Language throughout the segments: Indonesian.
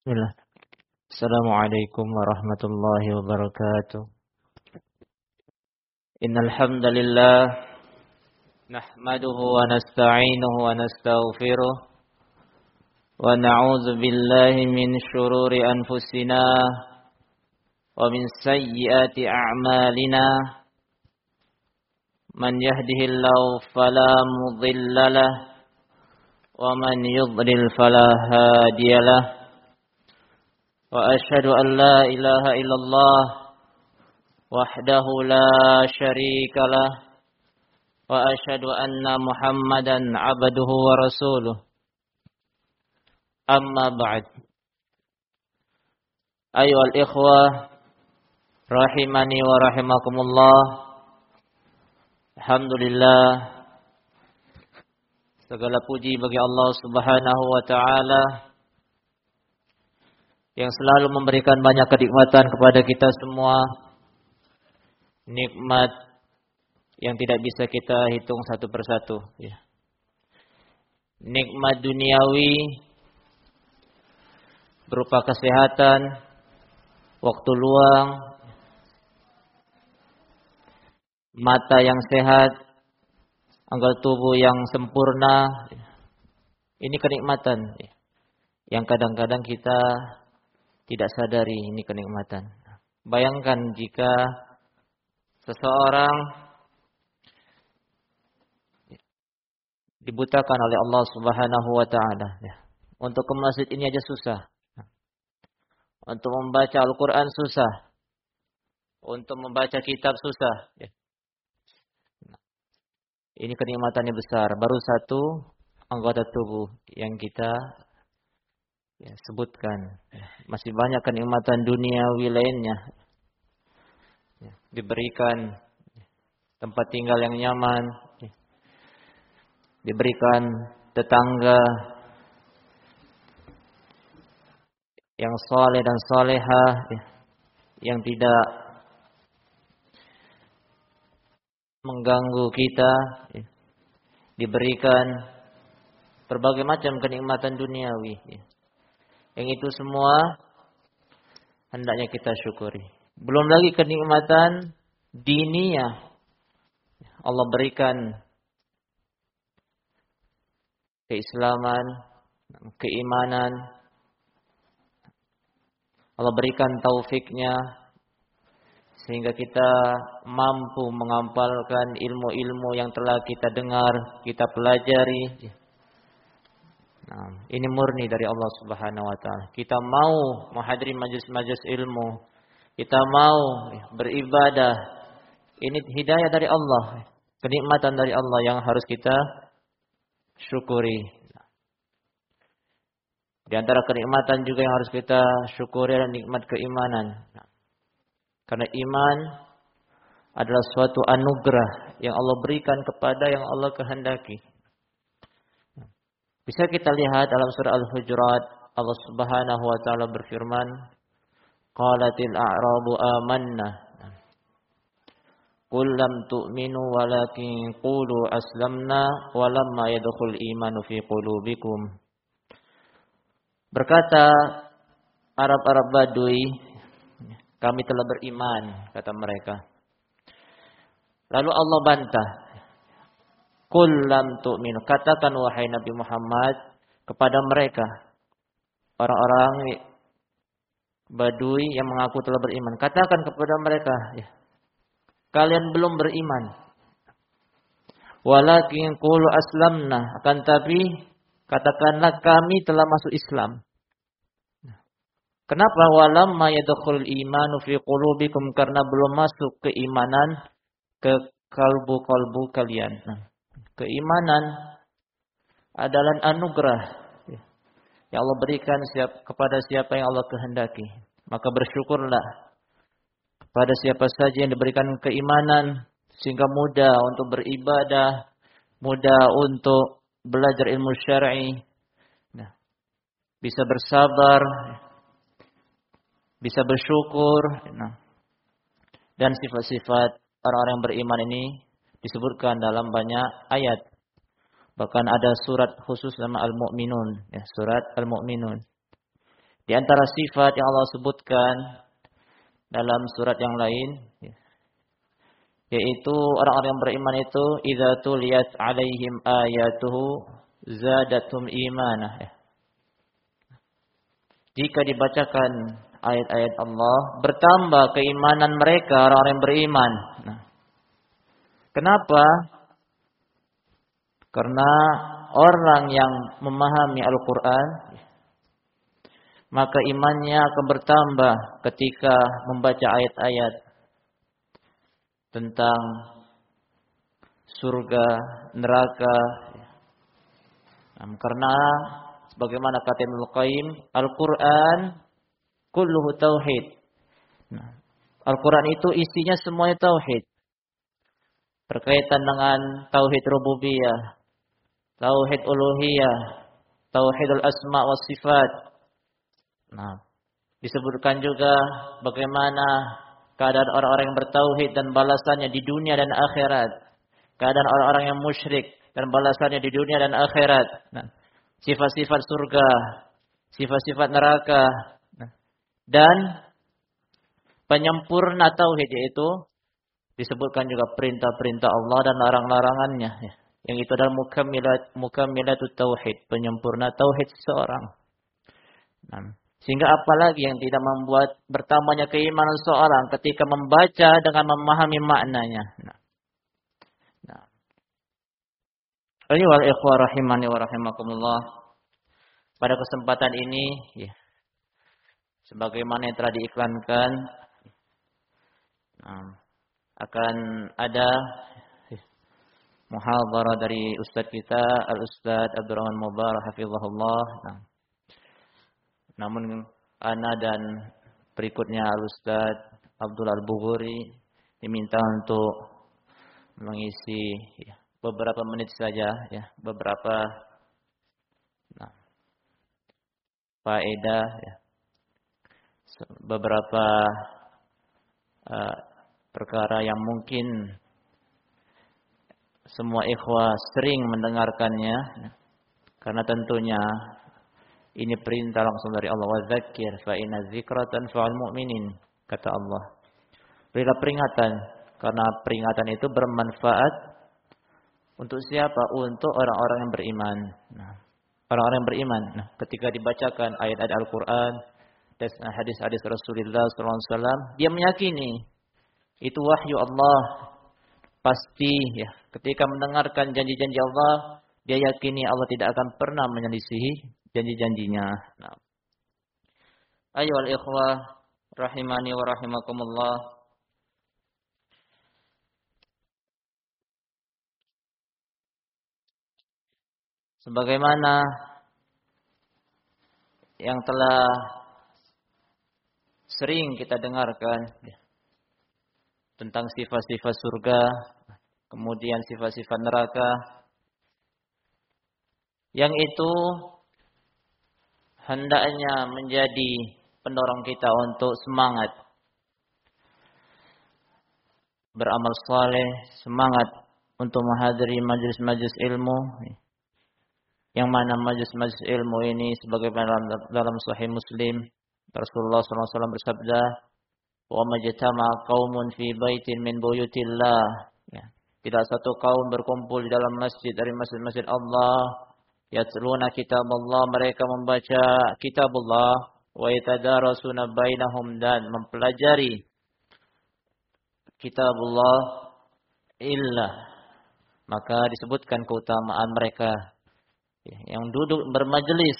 Bismillah. Assalamualaikum warahmatullahi wabarakatuh. Innal hamdalillah nahmaduhu wa nasta'inuhu wa nastaghfiruh wa na'udzu billahi min shururi anfusina wa min sayyiati a'malina. Man yahdihillahu fala mudilla lahu wa man yudlil fala hadiyalah. Wa asyhadu an la ilaha illallah wahdahu la syarika lah wa asyhadu anna Muhammadan abduhu wa rasuluh. Amma ba'd. Ayyuhal ikhwah rahimani wa rahimakumullah. Alhamdulillah, segala puji bagi Allah Subhanahu wa taala yang selalu memberikan banyak kenikmatan kepada kita semua. Nikmat yang tidak bisa kita hitung satu persatu. Nikmat duniawi berupa kesehatan, waktu luang, mata yang sehat, anggota tubuh yang sempurna. Ini kenikmatan yang kadang-kadang kita tidak sadari ini kenikmatan. Bayangkan jika seseorang dibutakan oleh Allah Subhanahu wa taala. Untuk ke masjid ini aja susah. Untuk membaca Al-Qur'an susah. Untuk membaca kitab susah. Ini kenikmatannya besar. Baru satu anggota tubuh yang kita sebutkan. Masih banyak kenikmatan duniawi lainnya. Diberikan tempat tinggal yang nyaman, diberikan tetangga yang saleh dan salehah, yang tidak mengganggu kita, diberikan berbagai macam kenikmatan duniawi. Yang itu semua hendaknya kita syukuri. Belum lagi kenikmatan diniyah. Allah berikan keislaman, keimanan. Allah berikan taufiknya sehingga kita mampu mengamalkan ilmu-ilmu yang telah kita dengar, kita pelajari. Nah, ini murni dari Allah Subhanahu wa taala. Kita mau menghadiri majelis-majelis ilmu, kita mau beribadah. Ini hidayah dari Allah, kenikmatan dari Allah yang harus kita syukuri. Di antara kenikmatan juga yang harus kita syukuri adalah nikmat keimanan. Karena iman adalah suatu anugerah yang Allah berikan kepada yang Allah kehendaki. Bisa kita lihat dalam surah Al-Hujurat, Allah Subhanahu wa taala berfirman, qalatil a'rabu amanna qul lam tu'minu walakin qulu aslamna walamma yadkhul imanu fi qulubikum. Berkata Arab-Arab Badui, kami telah beriman, kata mereka. Lalu Allah bantah, qul lam tu'minu, katakan wahai Nabi Muhammad kepada mereka, orang-orang Badui yang mengaku telah beriman, katakan kepada mereka, kalian belum beriman. Walakin qulu aslamna, akan tapi katakanlah kami telah masuk Islam. Kenapa walamma yadkhulul imanu fi qulubikum? Karena belum masuk keimanan ke kalbu-kalbu kalian. Keimanan adalah anugerah yang Allah berikan kepada siapa yang Allah kehendaki. Maka bersyukurlah kepada siapa saja yang diberikan keimanan sehingga mudah untuk beribadah, mudah untuk belajar ilmu syar'i, bisa bersabar, bisa bersyukur, dan sifat-sifat orang-orang yang beriman ini disebutkan dalam banyak ayat. Bahkan ada surat khusus nama Al-Mu'minun, surat Al-Mu'minun. Di antara sifat yang Allah sebutkan dalam surat yang lain, yaitu orang-orang yang beriman itu idza tuliyat alaihim ayatuhu zadatum imanah. Jika dibacakan ayat-ayat Allah, bertambah keimanan mereka orang-orang yang beriman. Nah, kenapa? Karena orang yang memahami Al-Quran, maka imannya akan bertambah ketika membaca ayat-ayat tentang surga, neraka. Karena sebagaimana kata Ibnu Qayyim, Al-Quran kulluhu tauhid. Al-Quran itu isinya semuanya tauhid. Berkaitan dengan tauhid rububiyah, tauhid uluhiyah, tauhidul asma wa sifat. Nah, disebutkan juga bagaimana keadaan orang-orang yang bertauhid dan balasannya di dunia dan akhirat. Keadaan orang-orang yang musyrik dan balasannya di dunia dan akhirat. Nah, sifat-sifat surga, sifat-sifat neraka. Nah, dan penyempurna tauhid yaitu disebutkan juga perintah-perintah Allah dan larang-larangannya. Yang itu adalah mukammilatut tauhid, penyempurna tauhid seseorang. Nah, sehingga apalagi yang tidak membuat bertambahnya keimanan seorang ketika membaca dengan memahami maknanya. Nah. Ayyuhal ikhwah rahimani wa rahimakumullah. Pada kesempatan ini, sebagaimana yang telah diiklankan, akan ada muhadharah dari Ustadz kita, Al-Ustadz Abdurrahman Mubarak hafizahullah. Namun ana dan berikutnya Al-Ustadz Abdul Al-Bughuri diminta untuk mengisi beberapa menit saja, beberapa faedah, beberapa perkara yang mungkin semua ikhwah sering mendengarkannya, karena tentunya ini perintah langsung dari Allah, wa dzakir fa inna dzikra tanfa'ul mu'minin, kata Allah. Berilah peringatan, karena peringatan itu bermanfaat untuk siapa? Untuk orang-orang yang beriman. Orang-orang yang beriman. Ketika dibacakan ayat-ayat Al-Qur'an dan hadis-hadis Rasulullah SAW, dia meyakini itu wahyu Allah. Pasti ketika mendengarkan janji-janji Allah, dia yakini Allah tidak akan pernah menyelisihi janji-janjinya. Ayyuhal ikhwah rahimani wa rahimakumullah. Sebagaimana yang telah sering kita dengarkan tentang sifat-sifat surga, kemudian sifat-sifat neraka, yang itu hendaknya menjadi pendorong kita untuk semangat beramal saleh, semangat untuk menghadiri majelis-majelis ilmu, yang mana majelis-majelis ilmu ini sebagaimana dalam Sahih Muslim Rasulullah SAW bersabda, wa majtama qaumun fi baitin min buyutillah. Tidak satu kaum berkumpul di dalam masjid dari masjid-masjid Allah, yatluna kitab Allah, mereka membaca kitab Allah, wa yatadarasuna bainahum, dan mempelajari kitab Allah, illa, maka disebutkan keutamaan mereka yang duduk bermajelis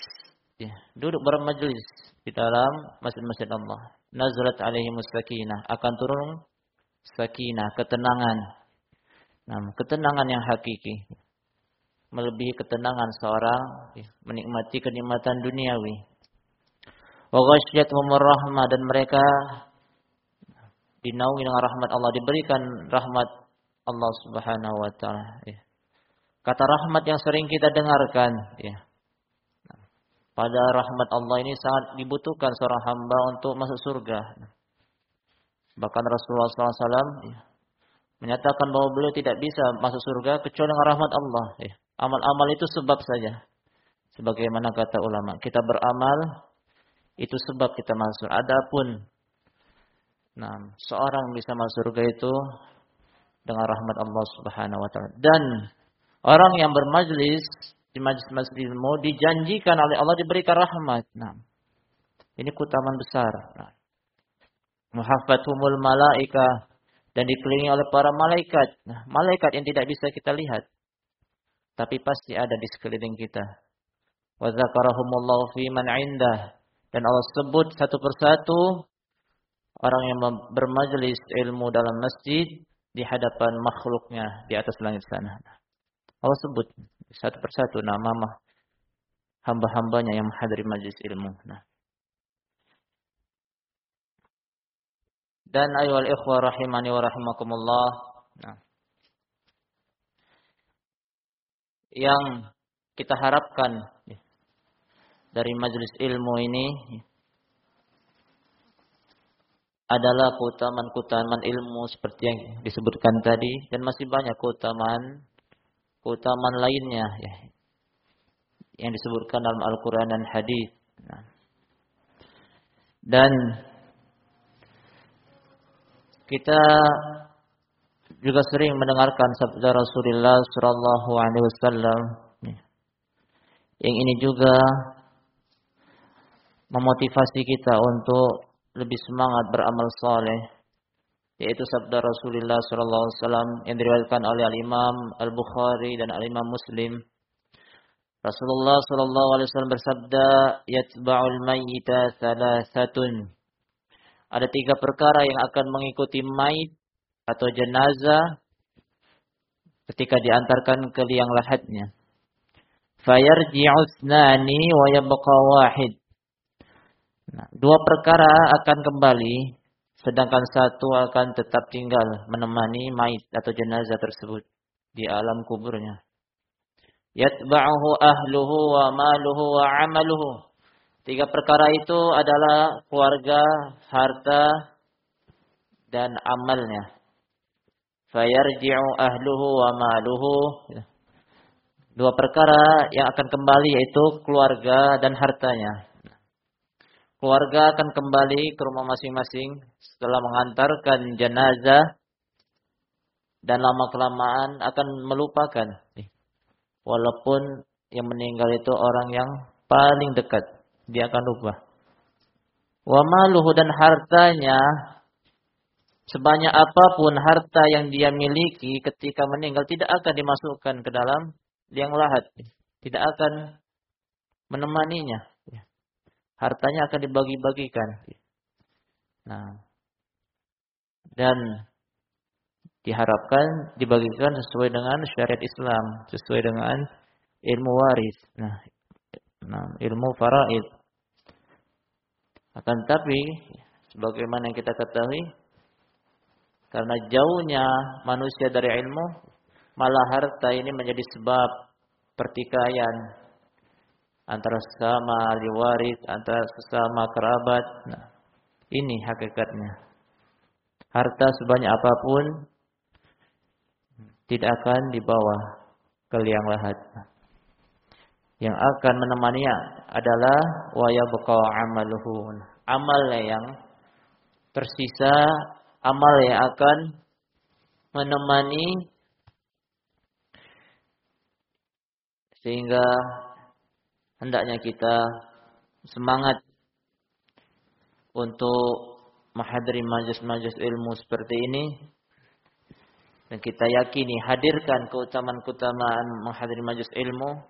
di dalam masjid-masjid Allah. Nazalat alaihimus sakinah, akan turun sakinah, ketenangan. Ketenangan yang hakiki, melebihi ketenangan seorang menikmati kenikmatan duniawi. Wa ghasyiyatuhumur rahmah, dan mereka dinaungi dengan rahmat Allah, diberikan rahmat Allah Subhanahu wa taala. Kata rahmat yang sering kita dengarkan, pada rahmat Allah ini sangat dibutuhkan seorang hamba untuk masuk surga. Bahkan Rasulullah SAW menyatakan bahwa beliau tidak bisa masuk surga kecuali dengan rahmat Allah. Amal-amal itu sebab saja. Sebagaimana kata ulama, kita beramal Itu sebab kita masuk. Adapun seorang bisa masuk surga itu dengan rahmat Allah Subhanahu wa taala. Dan orang yang bermajlis di majlis ilmu dijanjikan oleh Allah diberikan rahmat. Ini keutamaan besar. Muhaffathumul malaika, dan dikelilingi oleh para malaikat. Malaikat yang tidak bisa kita lihat, tapi pasti ada di sekeliling kita. Wa dzakarahumullahu fi man 'indah, dan Allah sebut satu persatu orang yang bermajlis ilmu dalam masjid di hadapan makhluknya di atas langit sana. Allah sebut satu persatu nama hamba-hambanya yang menghadiri majlis ilmu. Dan ayyuhal ikhwah rahimani wa rahimakumullah. Yang kita harapkan dari majelis ilmu ini adalah keutamaan-keutamaan ilmu seperti yang disebutkan tadi, dan masih banyak keutamaan lainnya yang disebutkan dalam Al-Quran dan hadis. Dan kita juga sering mendengarkan sabda Rasulullah sallallahu alaihi wasallam yang ini juga memotivasi kita untuk lebih semangat beramal saleh, yaitu sabda Rasulullah sallallahu alaihi wasallam yang diriwayatkan oleh Al-Imam Al-Bukhari dan Al-Imam Muslim. Rasulullah sallallahu alaihi wasallam bersabda, "Yatba'ul mayyita thalathatun." Ada 3 perkara yang akan mengikuti mayit atau jenazah ketika diantarkan ke liang lahatnya. Fayarji'u thnani wa yabqa wahid. 2 perkara akan kembali, sedangkan 1 akan tetap tinggal menemani mayit atau jenazah tersebut di alam kuburnya. Yatba'uhu ahluhu wa maluhu wa amaluhu. 3 perkara itu adalah keluarga, harta, dan amalnya. Fayarji'u ahluhu wa maluhu. 2 perkara yang akan kembali yaitu keluarga dan hartanya. Keluarga akan kembali ke rumah masing-masing setelah mengantarkan jenazah, dan lama-kelamaan akan melupakan. Walaupun yang meninggal itu orang yang paling dekat, dia akan lupa. Wa maluhu, dan hartanya, sebanyak apapun harta yang dia miliki ketika meninggal tidak akan dimasukkan ke dalam liang lahat, tidak akan menemaninya. Hartanya akan dibagi-bagikan. Dan diharapkan dibagikan sesuai dengan syariat Islam, sesuai dengan ilmu waris. Ilmu faraid. Akan tapi sebagaimana yang kita ketahui, karena jauhnya manusia dari ilmu, malah harta ini menjadi sebab pertikaian antara sesama ahli waris, antara sesama kerabat. Ini hakikatnya. Harta sebanyak apapun tidak akan dibawa ke liang lahat. Yang akan menemaninya adalah wa yabqa amaluhu. Amalnya yang tersisa, amal yang akan menemani, sehingga hendaknya kita semangat untuk menghadiri majelis-majelis ilmu seperti ini, dan kita yakini hadirkan keutamaan-keutamaan menghadiri majelis ilmu,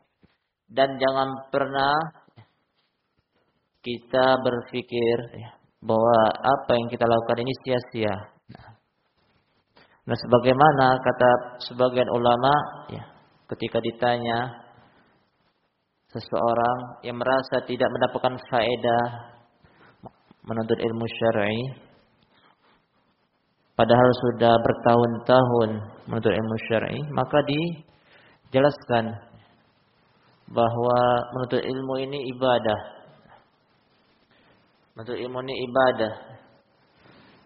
dan jangan pernah kita berpikir bahwa apa yang kita lakukan ini sia-sia. Nah, sebagaimana kata sebagian ulama, ketika ditanya seseorang yang merasa tidak mendapatkan faedah menuntut ilmu syar'i, padahal sudah bertahun-tahun menuntut ilmu syar'i, maka dijelaskan bahwa menuntut ilmu ini ibadah. Menuntut ilmu ini ibadah.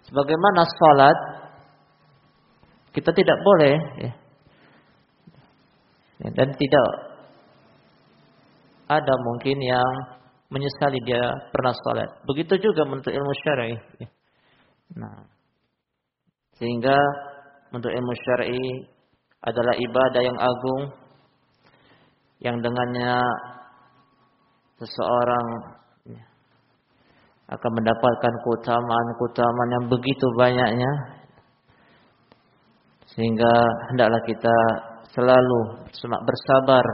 Sebagaimana salat, kita tidak boleh dan tidak ada mungkin yang menyesali dia pernah salat. Begitu juga menuntut ilmu syar'i. Nah, sehingga menuntut ilmu syar'i adalah ibadah yang agung yang dengannya seseorang akan mendapatkan keutamaan yang begitu banyaknya, sehingga hendaklah kita selalu bersabar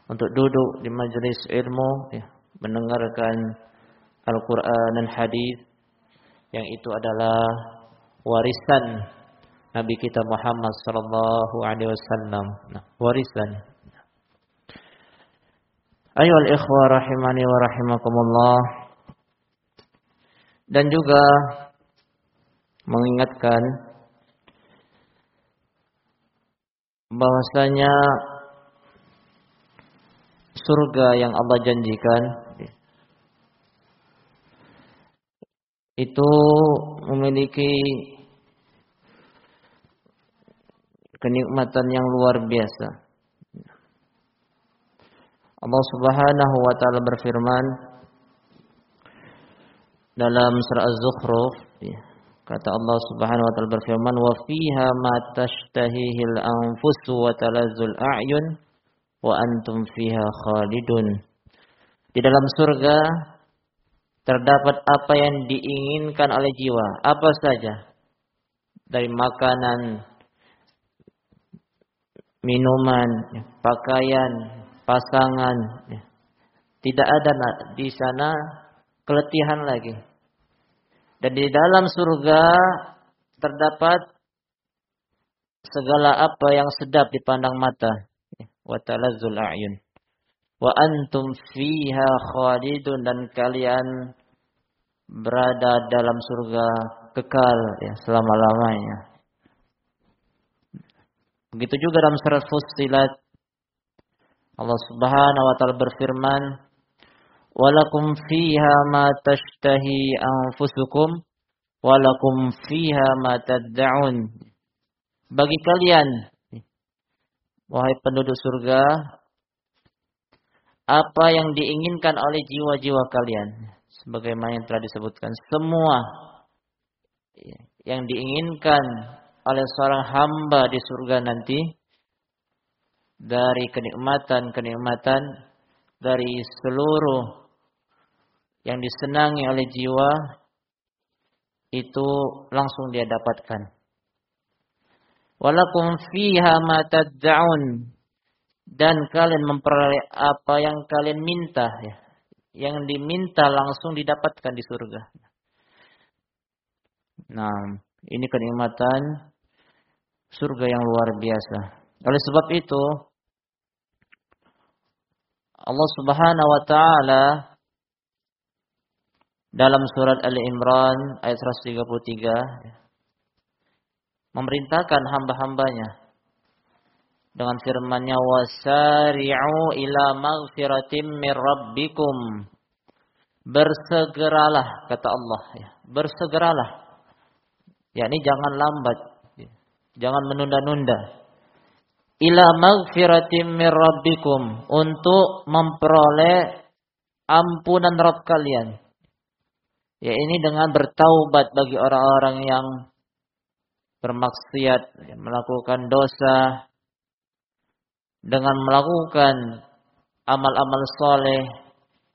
untuk duduk di majelis ilmu, mendengarkan Al-Quran dan hadis, yang itu adalah warisan Nabi kita Muhammad sallallahu alaihi wasallam. Warisan. Ayyuhal ikhwah rahimani wa rahimakumullah. Dan juga mengingatkan bahwasanya surga yang Allah janjikan itu memiliki kenikmatan yang luar biasa. Allah Subhanahu wa taala berfirman dalam surah Az-Zukhruf, kata Allah Subhanahu wa taala berfirman, "Wa fiha ma tashtahihil anfusu wa talazzul a'yun wa antum fiha khalidun." Di dalam surga terdapat apa yang diinginkan oleh jiwa, apa saja, dari makanan, minuman, pakaian, pasangan. Tidak ada di sana keletihan lagi. Dan di dalam surga terdapat segala apa yang sedap dipandang mata. Wa talazzul a'yun. Wa antum fiha khalidun, dan kalian berada dalam surga kekal selama-lamanya. Begitu juga dalam surat Fussilat, Allah Subhanahu wa taala berfirman, "Walakum fiha ma tashtahi anfusukum walakum fiha ma tad'un." Bagi kalian, wahai penduduk surga, apa yang diinginkan oleh jiwa-jiwa kalian, sebagaimana yang telah disebutkan, semua yang diinginkan oleh seorang hamba di surga nanti, dari kenikmatan-kenikmatan, dari seluruh yang disenangi oleh jiwa, itu langsung dia dapatkan. Walakum fiha ma tad'un, dan kalian memperoleh apa yang kalian minta, yang diminta langsung didapatkan di surga. Nah, ini kenikmatan surga yang luar biasa. Oleh sebab itu, Allah Subhanahu wa taala dalam surat Ali Imran ayat 133 memerintahkan hamba-hambanya dengan firman-Nya, "Wasari'u ila maghfiratin mir rabbikum." Bersegeralah, kata Allah, bersegeralah. Yakni jangan lambat, jangan menunda-nunda. Ila maghfiratin mir rabbikum, untuk memperoleh ampunan Rabb kalian. Ya, ini dengan bertaubat bagi orang-orang yang bermaksiat, melakukan dosa, dengan melakukan amal-amal soleh,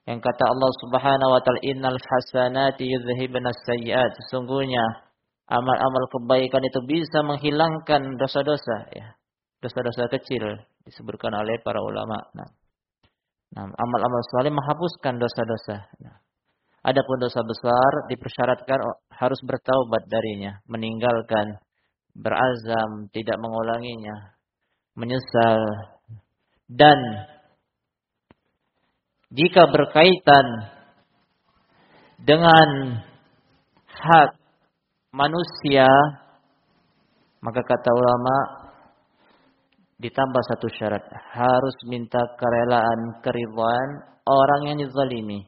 yang kata Allah Subhanahu wa taala, "Innal hasanati yudhhibunas sayyi'at." Sesungguhnya amal-amal kebaikan itu bisa menghilangkan dosa-dosa, dosa-dosa kecil disebutkan oleh para ulama. Nah, amal-amal soleh menghapuskan dosa-dosa. Adapun dosa besar dipersyaratkan harus bertaubat darinya, meninggalkan, berazam tidak mengulanginya, menyesal. Dan jika berkaitan dengan hak manusia, maka kata ulama ditambah satu syarat, harus minta kerelaan, keridhaan orang yang dizalimi.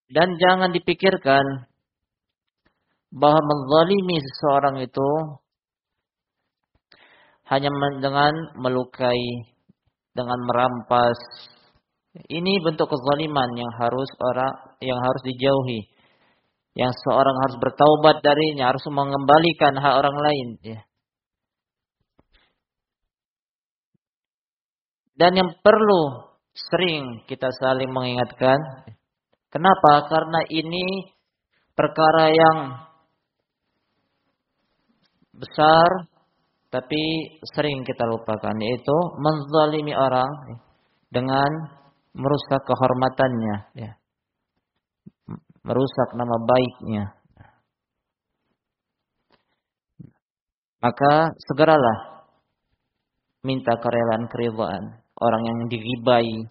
Dan jangan dipikirkan bahwa menzalimi seseorang itu hanya dengan melukai dengan merampas. Ini bentuk kezaliman yang harus dijauhi. Yang seorang harus bertaubat darinya, harus mengembalikan hak orang lain, ya. Dan yang perlu sering kita saling mengingatkan. Kenapa? Karena ini perkara yang besar tapi sering kita lupakan, yaitu menzalimi orang dengan merusak kehormatannya, ya. Merusak nama baiknya. Maka segeralah minta kerelaan orang yang dighibai,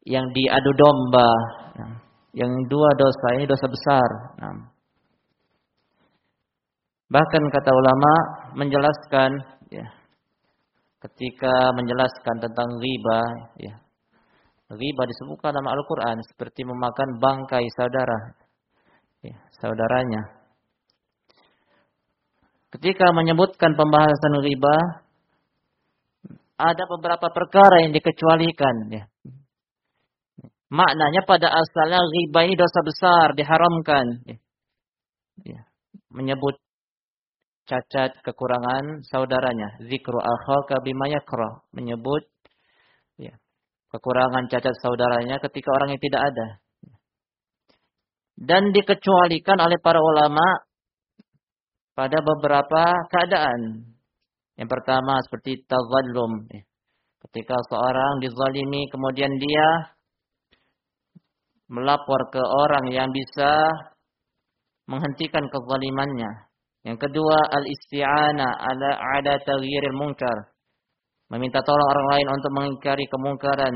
yang diadu domba, yang dua dosa ini dosa besar. Bahkan kata ulama menjelaskan, ya, ketika menjelaskan tentang ghibah, ya, ghibah disebutkan dalam Al-Quran seperti memakan bangkai saudara, ya, saudaranya. Ketika menyebutkan pembahasan ghibah, ada beberapa perkara yang dikecualikan, ya. Maknanya pada asalnya ghibah ini dosa besar, diharamkan, ya. Ya. Menyebut cacat kekurangan saudaranya, zikru akhaka bima yakrah, menyebut, ya, kekurangan cacat saudaranya ketika orangnya tidak ada. Dan dikecualikan oleh para ulama pada beberapa keadaan. Yang pertama seperti tazallum, ya. Ketika seorang dizalimi kemudian dia melapor ke orang yang bisa menghentikan kezalimannya. Yang kedua, al-isti'anah ala taghyiril munkar. Meminta tolong orang lain untuk mengingkari kemungkaran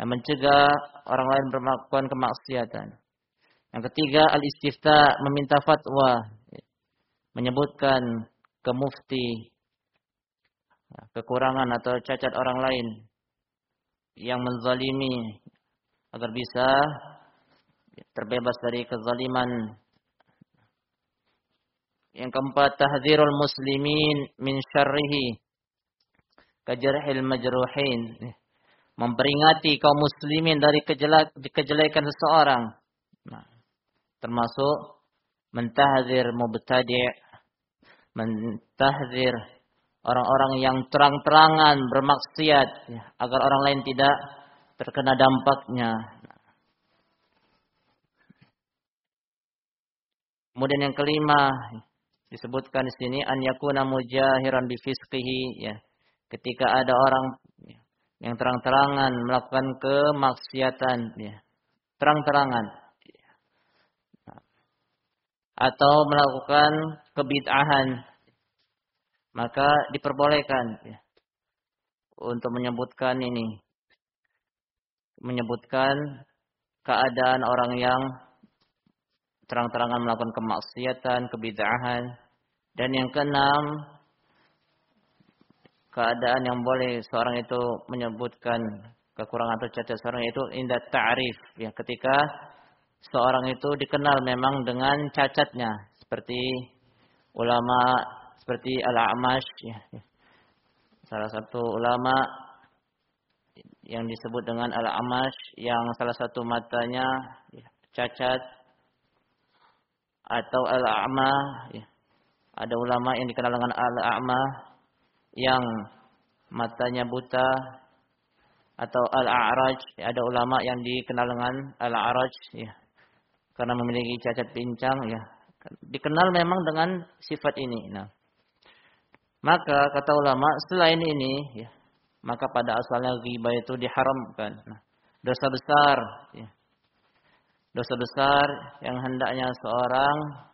dan mencegah orang lain melakukan kemaksiatan. Yang ketiga, al-istifta, meminta fatwa, menyebutkan ke mufti kekurangan atau cacat orang lain yang menzalimi agar bisa terbebas dari kezaliman. Yang keempat, tahdzirul muslimin min syarrihi kajarhil majruhin, memperingati kaum muslimin dari kejelekan seseorang. Nah, termasuk mentahdzir mubtadi', mentahdzir orang-orang yang terang-terangan bermaksiat, ya, agar orang lain tidak terkena dampaknya. Kemudian yang kelima disebutkan di sini an yakuna mujahiran bi fisqihi, ya. Ketika ada orang yang terang-terangan melakukan kemaksiatan, ya, terang-terangan, atau melakukan kebid'ahan, maka diperbolehkan, ya, untuk menyebutkan ini, menyebutkan keadaan orang yang terang-terangan melakukan kemaksiatan, kebid'ahan. Dan yang keenam, keadaan yang boleh seorang itu menyebutkan kekurangan atau cacat seorang itu indah ta'rif, ya, ketika seorang itu dikenal memang dengan cacatnya, seperti ulama seperti Al-A'mash, ya. Salah satu ulama yang disebut dengan Al-A'mash yang salah satu matanya, ya, cacat, atau Al-A'ma, ya. Ada ulama yang dikenal dengan Al-A'ma yang matanya buta, atau Al-A'raj, ada ulama yang dikenal dengan Al-A'raj, ya, karena memiliki cacat pincang, ya, dikenal memang dengan sifat ini. Nah, maka kata ulama selain ini, ya, maka pada asalnya ghibah itu diharamkan. Nah, dosa besar, ya. Dosa besar yang hendaknya seorang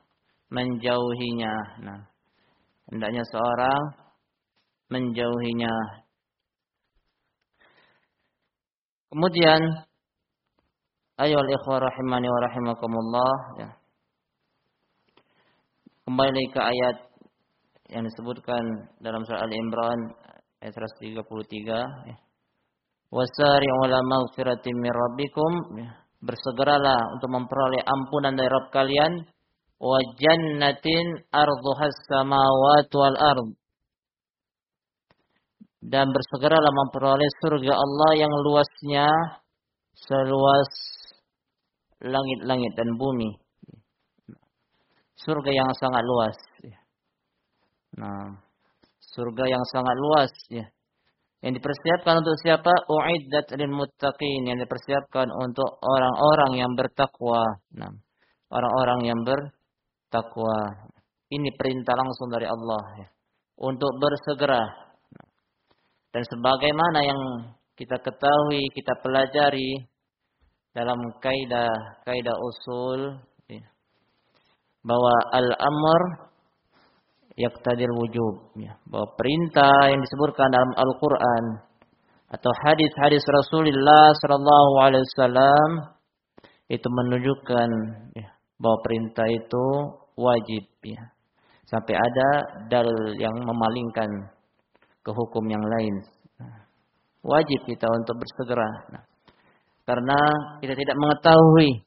menjauhinya. Nah, hendaknya seorang menjauhinya. Kemudian, ayyuhal ikhwah rahimani wa rahimakumullah, ya. Kembali ke ayat yang disebutkan dalam surah Al-Imran ayat 133, ya. Wasari'u ila maghfiratin min rabbikum, ya. Bersegeralah untuk memperoleh ampunan dari Rabb kalian, wa jannatin ardhuhas samawati wal ard, dan bersegeralah memperoleh surga Allah yang luasnya seluas langit-langit dan bumi. Surga yang sangat luas. Nah, surga yang sangat luas, ya. Yang dipersiapkan untuk siapa? Uiddat lil muttaqin, yang dipersiapkan untuk orang-orang yang bertakwa. Nah, orang-orang yang bertakwa. Ini perintah langsung dari Allah, ya, untuk bersegera. Dan sebagaimana yang kita ketahui, kita pelajari dalam kaidah usul, ya, bahwa al-amr yaqtadil wujub, ya, bahwa perintah yang disebutkan dalam Al-Qur'an atau hadis-hadis Rasulullah sallallahu alaihi wasallam itu menunjukkan, ya, bahwa perintah itu wajib, ya. Sampai ada dalil yang memalingkan ke hukum yang lain. Wajib kita untuk bersegera. Karena kita tidak mengetahui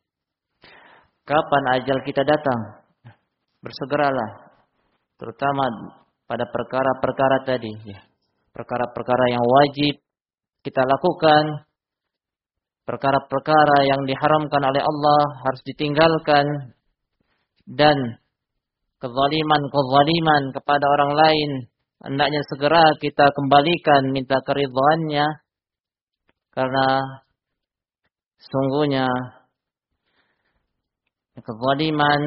kapan ajal kita datang. Bersegeralah. Terutama pada perkara-perkara tadi, ya. Perkara-perkara yang wajib kita lakukan. Perkara-perkara yang diharamkan oleh Allah harus ditinggalkan. Dan kezaliman kepada orang lain hendaknya segera kita kembalikan, minta keridhaannya, karena sungguhnya kezaliman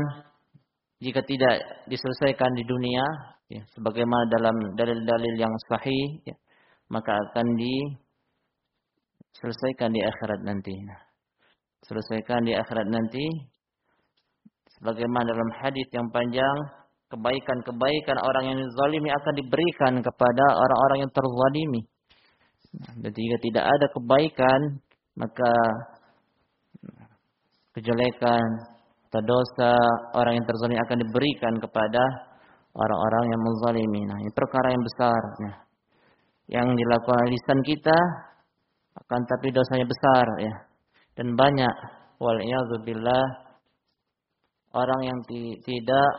jika tidak diselesaikan di dunia, ya, sebagaimana dalam dalil-dalil yang sahih, ya, maka akan diselesaikan di akhirat nanti. Selesaikan di akhirat nanti. Sebagaimana dalam hadis yang panjang, kebaikan-kebaikan orang yang zalimi akan diberikan kepada orang-orang yang terzalimi. Dan jika tidak ada kebaikan, maka kejelekan atau dosa orang yang terzalimi akan diberikan kepada orang-orang yang menzalimi. Nah, ini perkara yang besar. Nah, yang dilakukan lisan kita akan tapi dosanya besar, ya. Dan banyak wal'iyadzubillah orang yang tidak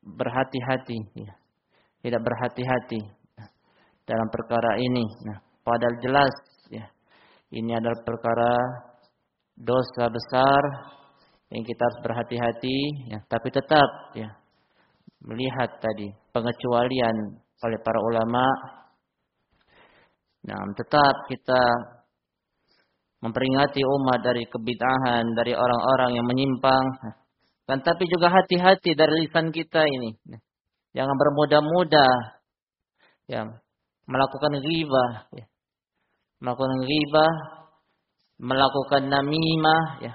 berhati-hati, ya. Tidak berhati-hati dalam perkara ini. Nah, padahal jelas, ya, ini adalah perkara dosa besar yang kita harus berhati-hati, ya. Tapi tetap, ya, melihat tadi pengecualian oleh para ulama. Nah, tetap kita memperingati umat dari kebid'ahan, dari orang-orang yang menyimpang. Dan tapi juga hati-hati dari lisan kita ini. Jangan bermudah-mudah, ya, melakukan ghibah, ya. Melakukan ghibah, melakukan namimah, ya,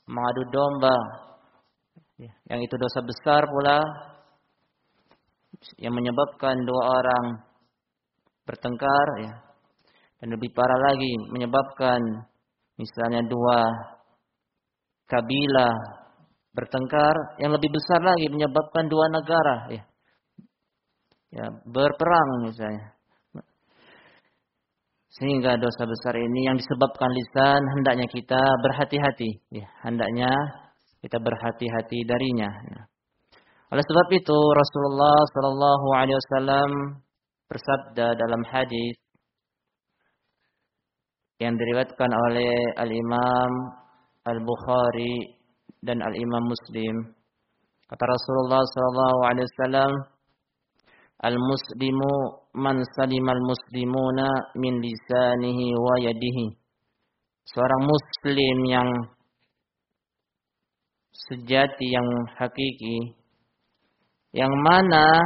mengadu domba, ya. Yang itu dosa besar pula, yang menyebabkan dua orang bertengkar, ya. Dan lebih parah lagi, menyebabkan misalnya dua kabilah bertengkar, yang lebih besar lagi menyebabkan dua negara, ya, ya, berperang misalnya. Sehingga dosa besar ini yang disebabkan lisan, hendaknya kita berhati-hati, ya, hendaknya kita berhati-hati darinya. Ya. Oleh sebab itu Rasulullah sallallahu alaihi wasallam bersabda dalam hadis yang diriwayatkan oleh Al-Imam Al-Bukhari dan Al-Imam Muslim. Kata Rasulullah sallallahu alaihi wasallam, "Al-muslimu man salimal muslimuna min lisanihi wa yadihi." Seorang muslim yang sejati, yang hakiki, yang mana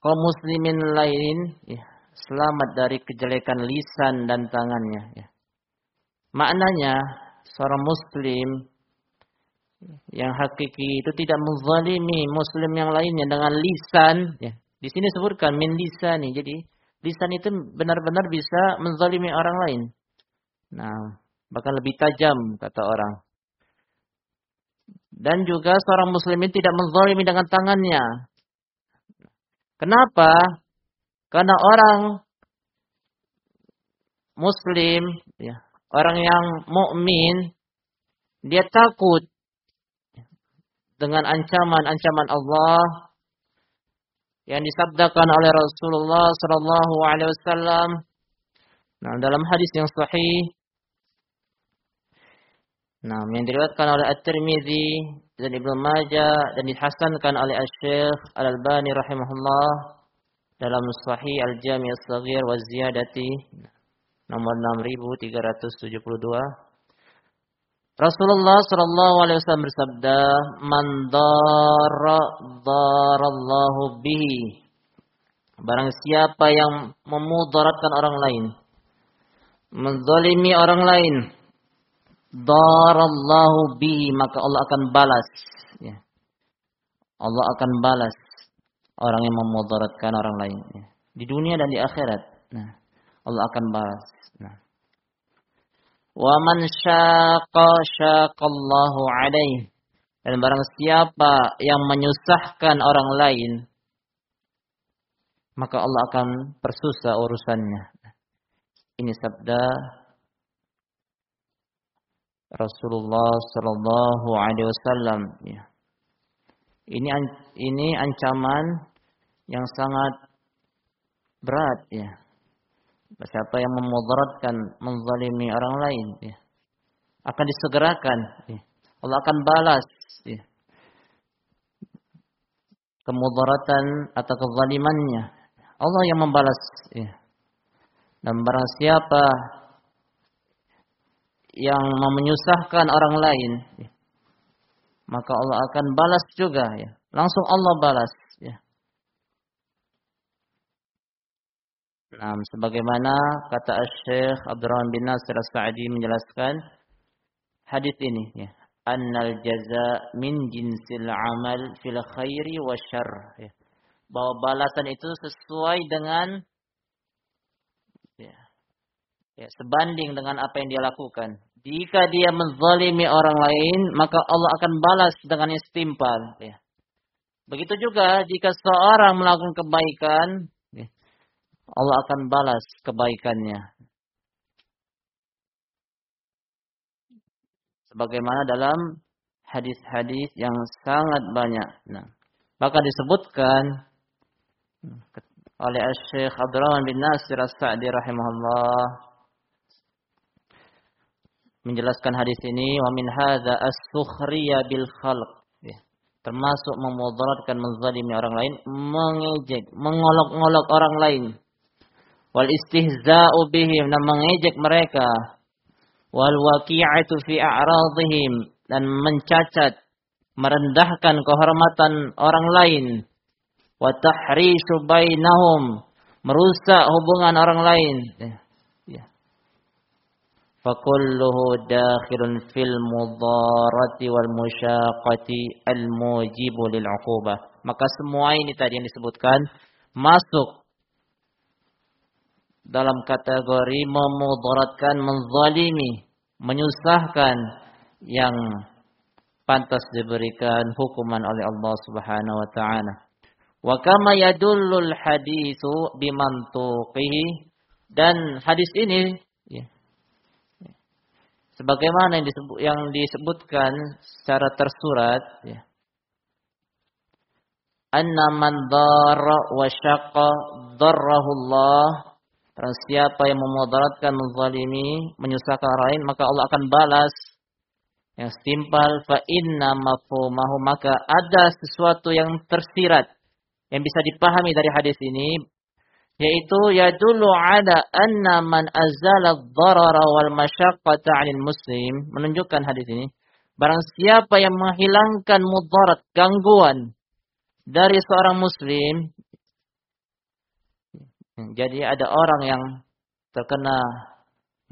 kaum muslimin lain, ya, selamat dari kejelekan lisan dan tangannya, ya. Maknanya seorang muslim yang hakiki itu tidak menzalimi muslim yang lainnya dengan lisan, ya. Di sini sebutkan min lisani. Jadi lisan itu benar-benar bisa menzalimi orang lain. Nah, bahkan lebih tajam kata orang. Dan juga seorang muslimin tidak menzalimi dengan tangannya. Kenapa? Karena orang muslim, ya, orang yang mukmin, dia takut dengan ancaman-ancaman Allah yang disabdakan oleh Rasulullah sallallahu alaihi wasallam. Nah, dalam hadis yang sahih, nah, yang diriwayatkan oleh At-Tirmizi dan Ibnu Majah dan dihasankan oleh Asy-Syaikh Al-Albani rahimahullah dalam Sahih Al-Jami' As-Shaghir wa Ziyadati nomor 6372. Rasulullah sallallahu alaihi wasallam bersabda, "Man darallahu bihi." Barang siapa yang memudaratkan orang lain, menzalimi orang lain, darallahu bihi, maka Allah akan balas. Ya. Allah akan balas orang yang memudaratkan orang lain. Ya. Di dunia dan di akhirat. Nah, Allah akan balas. Nah. Wa man syaqallahu alaihi. Dan barang siapa yang menyusahkan orang lain, maka Allah akan persusah urusannya. Ini sabda Rasulullah sallallahu alaihi wasallam. Ya. Ini ancaman yang sangat berat, ya. Siapa yang memudaratkan, menzalimi orang lain, ya, akan disegerakan, ya. Allah akan balas, ya, kemudaratan atau kezalimannya. Allah yang membalas, ya. Dan barang siapa yang menyusahkan orang lain, ya, maka Allah akan balas juga, ya. Langsung Allah balas, ya. Nah, sebagaimana kata Syekh Abdurrahman bin Nasir As-Sa'di menjelaskan hadis ini, ya. Annal jaza min jinsil amal fil khairi wa syarr, ya. Bahwa balasan itu sesuai dengan, ya, sebanding dengan apa yang dia lakukan. Jika dia menzalimi orang lain, maka Allah akan balas dengan yang setimpal, ya. Begitu juga jika seorang melakukan kebaikan, ya, Allah akan balas kebaikannya. Sebagaimana dalam hadis-hadis yang sangat banyak. Nah, bahkan disebutkan oleh Syekh Abdurrahman bin Nasir As-Sa'di rahimahullah menjelaskan hadis ini, wa min hadza as-sukhriya bil khalq, ya. Termasuk memudaratkan, menzalimi orang lain, mengejek, mengolok-olok orang lain, wal istihza'u bihim, dan mengejek mereka, wal waqi'atu fi a'radihim, dan mencacat, merendahkan kehormatan orang lain, wa tahrishu bainahum, merusak hubungan orang lain, ya. Fakulluhu dakhilun fil mudarati wal musyaqati al mujibu lil 'uqubah. Maka semua ini tadi yang disebutkan masuk dalam kategori memudaratkan, menzalimi, menyusahkan, yang pantas diberikan hukuman oleh Allah Subhanahu wa taala. Wa kama yadullul haditsu bimantuqihi, dan hadis ini, ya, sebagaimana yang disebutkan secara tersurat, ya, anna man darra wa syaqqa darrahu Allah. Terus siapa yang memudaratkan, menzalimi, menyusahkan orang lain, maka Allah akan balas yang setimpal. Fa inna mafhumahu, maka ada sesuatu yang tersirat yang bisa dipahami dari hadis ini, yaitu yadullu ala anna man azala ad-darara wal masyaqqata 'anil muslim. Menunjukkan hadis ini, barang siapa yang menghilangkan mudarat, gangguan dari seorang muslim. Jadi ada orang yang terkena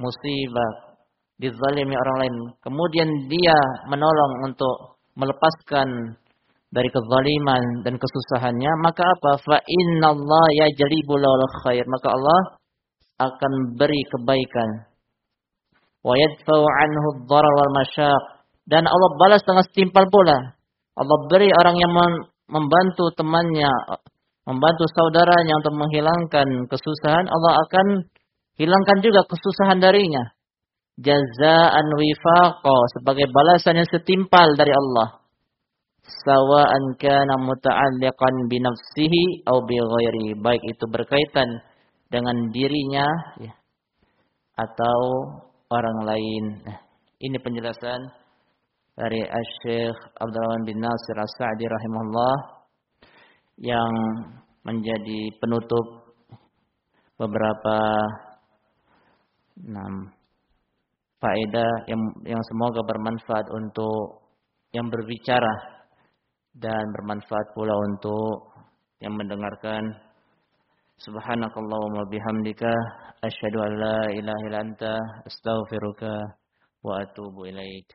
musibah, dizalimi orang lain, kemudian dia menolong untuk melepaskan dari kezaliman dan kesusahannya, maka apa? Fa innallaha yajlibu lahu khair, maka Allah akan beri kebaikan. Wa yadfa'u anhu ad-darar wal masyaq, dan Allah balas dengan setimpal pula. Allah beri orang yang membantu temannya, membantu saudaranya untuk menghilangkan kesusahan, Allah akan hilangkan juga kesusahan darinya. Jazaan wifaqa, sebagai balasan yang setimpal dari Allah. sawa'an kana muta'alliqan bi nafsihi aw bi ghairi, baik itu berkaitan dengan dirinya ya, atau orang lain. Nah, ini penjelasan dari Asy-Syaikh Abdurrahman bin Nasir As-Sa'di rahimahullah yang menjadi penutup beberapa faedah yang semoga bermanfaat untuk yang berbicara dan bermanfaat pula untuk yang mendengarkan. Subhanakallahumma bihamdika asyhadu an la ilaha illa anta astaghfiruka wa atubu ilaik.